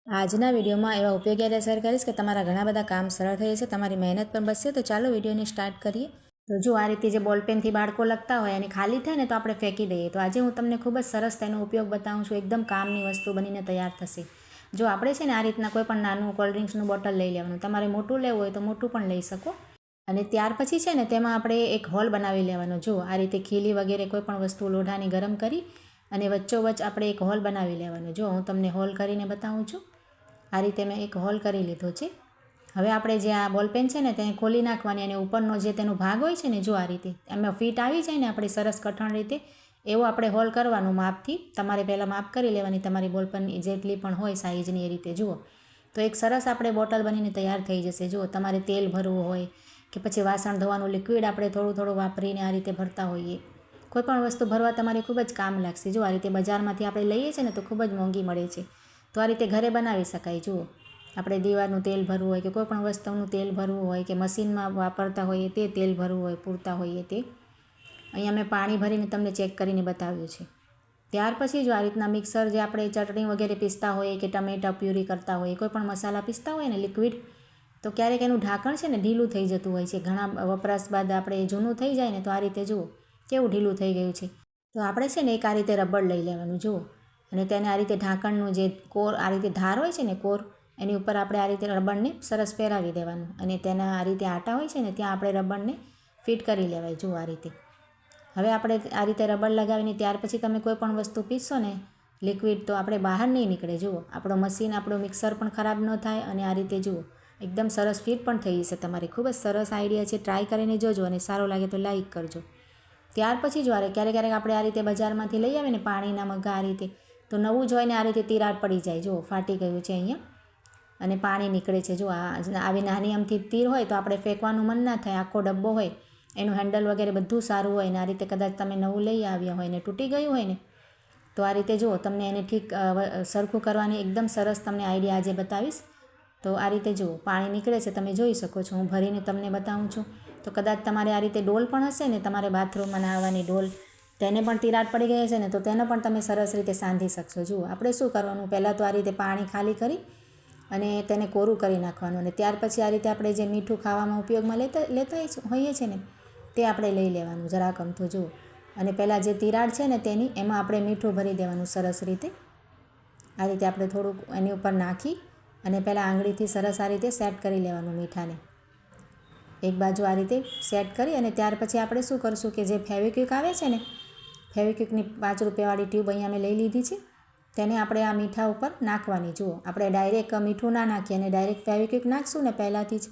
આજના વિડીયોમાં એવા ઉપયોગી આઈડિયા શેર કરીશ કે તમારા ઘણા બધા કામ સરળ થઈ જશે, તમારી મહેનત પણ બચશે। તો ચાલો વિડીયોને સ્ટાર્ટ કરીએ। તો જો આ રીતે જે બોલપેનથી બાળકો લખતા હોય અને ખાલી થાય ને તો આપણે ફેંકી દઈએ। તો આજે હું તમને ખૂબ જ સરસ તેનો ઉપયોગ બતાવું છું। એકદમ કામની વસ્તુ બનીને તૈયાર થશે। જો આપણે છે ને આ રીતના કોઈ પણ નાનું કોલ્ડ ડ્રિંક્સનું બોટલ લઈ લેવાનું, તમારે મોટું લેવું હોય તો મોટું પણ લઈ શકો। અને ત્યાર પછી છે ને તેમાં આપણે એક હોલ બનાવી લેવાનો। જો આ રીતે ખીલી વગેરે કોઈ પણ વસ્તુ લોઢાની ગરમ કરી અને વચ્ચોવચ્ચ આપણે એક હોલ બનાવી લેવાનો। જો હું તમને હોલ કરીને બતાવું છું। આ રીતે મેં એક હોલ કરી લીધો છે। હવે આપણે જે આ બોલપેન છે ને તેને ખોલી નાખવાની અને ઉપરનો જે તેનો ભાગ હોય છે ને, જો આ રીતે એમાં ફિટ આવી જાય ને આપણી સરસ કઠણ રીતે, એવો આપણે હોલ કરવાનું માપથી। તમારે પહેલાં માપ કરી લેવાની તમારી બોલપેનની જેટલી પણ હોય સાઇઝની, એ રીતે જુઓ તો એક સરસ આપણે બોટલ બનીને તૈયાર થઈ જશે। જુઓ, તમારે તેલ ભરવું હોય કે પછી વાસણ ધોવાનું લિક્વિડ આપણે થોડું થોડું વાપરીને આ રીતે ભરતા હોઈએ, કોઈ પણ વસ્તુ ભરવા તમારે ખૂબ જ કામ લાગશે। જો આ રીતે બજારમાંથી આપણે લઈએ છીએ ને તો ખૂબ જ મોંઘી મળે છે, તો આ રીતે ઘરે બનાવી શકાય। જુઓ, આપણે દીવાનું તેલ ભરવું હોય કે કોઈ પણ વસ્તુનું તેલ ભરવું હોય કે મશીનમાં વાપરતા હોઈએ તે તેલ ભરવું હોય, પૂરતા હોઈએ તે, અહીંયા મેં પાણી ભરીને તમને ચેક કરીને બતાવ્યું છે। ત્યાર પછી જો આ રીતના મિક્સર, જે આપણે ચટણી વગેરે પીસતા હોઈએ કે ટમેટા પ્યુરી કરતા હોઈએ, કોઈ પણ મસાલા પીસતા હોય ને લિક્વિડ, તો ક્યારેક એનું ઢાંકણ છે ને ઢીલું થઈ જતું હોય છે। ઘણા વપરાશ બાદ આપણે જૂનું થઈ જાય ને તો આ રીતે જુઓ કેવું ઢીલું થઈ ગયું છે। તો આપણે છે ને એક આ રીતે રબર લઈ લેવાનું, જુઓ, અને તેને આ રીતે ઢાંકણનું જે કોર, આ રીતે ધાર હોય છે ને કોર, એની ઉપર આપણે આ રીતે રબરને સરસ પહેરાવી દેવાનું અને તેના આ રીતે આટા હોય છે ને ત્યાં આપણે રબરને ફિટ કરી લેવાય। જુઓ આ રીતે હવે આપણે આ રીતે રબર લગાવીને ત્યાર પછી તમે કોઈ પણ વસ્તુ પીસશો ને લિક્વિડ, તો આપણે બહાર નહીં નીકળે। જુઓ, આપણો મશીન, આપણું મિક્સર પણ ખરાબ ન થાય અને આ રીતે જુઓ એકદમ સરસ ફિટ પણ થઈ જશે તમારે। ખૂબ જ સરસ આઈડિયા છે, ટ્રાય કરીને જોજો અને સારો લાગે તો લાઈક કરજો। ત્યાર પછી જો ક્યારેક આપણે આ રીતે બજારમાંથી લઈ આવીને પાણીના મગ્ગા આ રીતે, તો નવું જોઈને આ રીતે તિરાડ પડી જાય। જુઓ, ફાટી ગયું છે અહીંયા અને પાણી નીકળે છે। જો આવી નાની અમથી તીર હોય તો આપણે ફેંકવાનું મન ના થાય। આખો ડબ્બો હોય, એનું હેન્ડલ વગેરે બધું સારું હોય ને આ રીતે કદાચ તમે નવું લઈ આવ્યા હોય ને તૂટી ગયું હોય ને, તો આ રીતે જુઓ તમને એને ઠીક સરખું કરવાની એકદમ સરસ તમને આઈડિયા આજે બતાવીશ। તો આ રીતે જુઓ પાણી નીકળે છે, તમે જોઈ શકો છો, હું ભરીને તમને બતાવું છું। તો કદાચ તમારે આ રીતે ડોલ પણ હશે ને, તમારે બાથરૂમમાં નાહવાની ડોલ, તેને પણ તિરાડ પડી ગઈ હશે ને તો તેને પણ તમે સરસ રીતે સાંધી શકશો। જુઓ, આપણે શું કરવાનું, પહેલાં તો આ રીતે પાણી ખાલી કરી અને તેને કોરું કરી નાખવાનું અને ત્યાર પછી આ રીતે આપણે જે મીઠું ખાવામાં ઉપયોગમાં લેતા હોઈએ છીએ ને તે આપણે લઈ લેવાનું જરાક અમથું। જુઓ, અને પહેલાં જે તિરાડ છે ને તેની, એમાં આપણે મીઠું ભરી દેવાનું સરસ રીતે। આ રીતે આપણે થોડુંક એની ઉપર નાખી અને પહેલાં આંગળીથી સરસ આ રીતે સેટ કરી લેવાનું મીઠાને, એક બાજુ આ રીતે સેટ કરી અને ત્યાર પછી આપણે શું કરશું કે જે ફેવિક્વિક આવે છે ને, ફેવિક્વિકની 5 રૂપિયાવાળી ટ્યુબ અહીંયા મેં લઈ લીધી છે, તેને આપણે આ મીઠા ઉપર નાખવાની। જુઓ, આપણે ડાયરેક્ટ મીઠું ના નાખીએ અને ડાયરેક્ટ ફેવિક્વિક નાખશું ને પહેલાંથી જ,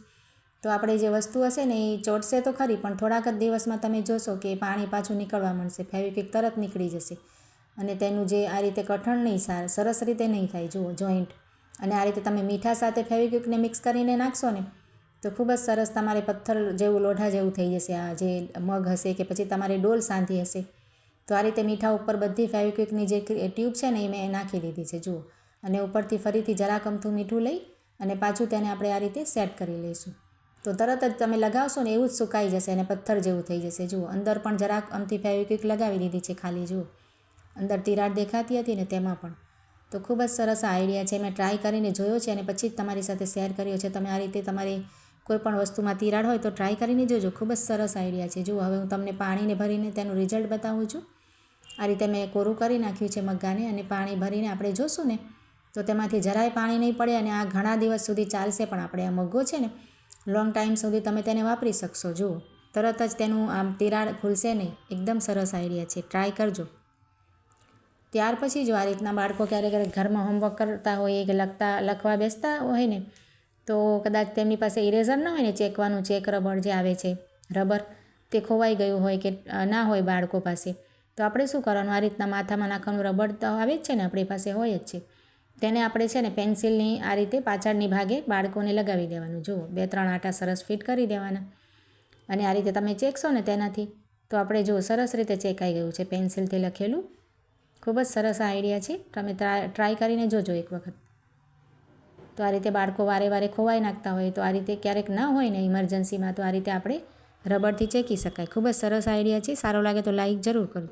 તો આપણે જે વસ્તુ હશે ને એ ચોટશે તો ખરી, પણ થોડાક જ દિવસમાં તમે જોશો કે પાણી પાછું નીકળવા માંડશે, ફેવિક્વિક તરત નીકળી જશે અને તેનું જે આ રીતે કઠણ નહીં, સરસ રીતે નહીં થાય। જુઓ, જોઈન્ટ, અને આ રીતે તમે મીઠા સાથે ફેવિક્વિકને મિક્સ કરીને નાખશો ને તો ખૂબ જ સરસ તમારે પથ્થર જેવું, લોઢા જેવું થઈ જશે। આ જે મગ હશે કે પછી તમારે ડોલ સાંધી હશે, તો આ રીતે મીઠા ઉપર બધી ફેવિક્વિકની જે ટ્યુબ છે ને એ મેં નાખી દીધી છે। જુઓ, અને ઉપરથી ફરીથી જરાક અમથું મીઠું લઈ અને પાછું તેને આપણે આ રીતે સેટ કરી લઈશું, તો તરત જ તમે લગાવશો ને એવું જ સુકાઈ જશે અને પથ્થર જેવું થઈ જશે। જુઓ, અંદર પણ જરાક અમથી ફેવિક્વિક લગાવી દીધી છે ખાલી, જુઓ અંદર તિરાડ દેખાતી હતી ને તેમાં પણ। તો ખૂબ જ સરસ આઈડિયા છે, મેં ટ્રાય કરીને જોયો છે અને પછી જ તમારી સાથે શેર કર્યો છે। તમે આ રીતે તમારે કોઈ પણ વસ્તુમાં તિરાડ હોય તો ટ્રાય કરીને જોજો, ખૂબ જ સરસ આઈડિયા છે। જુઓ, હવે હું તમને પાણીને ભરીને તેનું રિઝલ્ટ બતાવું છું। આ રીતે મેં કોરું કરી નાખ્યું છે મગ્ગાને અને પાણી ભરીને આપણે જોશું ને તો તેમાંથી જરાય પાણી નહીં પડે અને આ ઘણા દિવસ સુધી ચાલશે પણ। આપણે આ મગ્ગો છે ને લોંગ ટાઈમ સુધી તમે તેને વાપરી શકશો। જુઓ, તરત જ તેનું આમ તિરાડ ખુલશે નહીં, એકદમ સરસ આઈડિયા છે, ટ્રાય કરજો। ત્યાર પછી જો આ રીતના બાળકો ક્યારેક ઘરમાં હોમવર્ક કરતા હોય કે લખવા બેસતા હોય ને, તો કદાચ તેમની પાસે ઇરેઝર ના હોય ને, ચેકવાનું, ચેક રબર જે આવે છે રબર, તે ખોવાઈ ગયું હોય કે ના હોય બાળકો પાસે, તો આપણે શું કરવાનું, આ રીતના માથામાં નાખવાનું રબર તો આવે જ છે ને, આપણી પાસે હોય જ છે, તેને આપણે છે ને પેન્સિલની આ રીતે પાછળની ભાગે બાળકોને લગાવી દેવાનું। જુઓ, 2-3 આટા સરસ ફિટ કરી દેવાના અને આ રીતે તમે ચેકશો ને તેનાથી, તો આપણે જુઓ સરસ રીતે ચેકાઈ ગયું છે પેન્સિલથી લખેલું। ખૂબ જ સરસ આઈડિયા છે, તમે ટ્રાય કરીને જોજો એક વખત। તો આ રીતે બાળકો વારે વારે ખોવાઈ નાખતા હોય તો આ રીતે ક્યારેક ના હોય ને ઇમરજન્સીમાં, તો આ રીતે આપણે રબરથી ચેકી શકાય। ખૂબ જ સરસ આઈડિયા છે, સારો લાગે તો લાઈક જરૂર કરજો।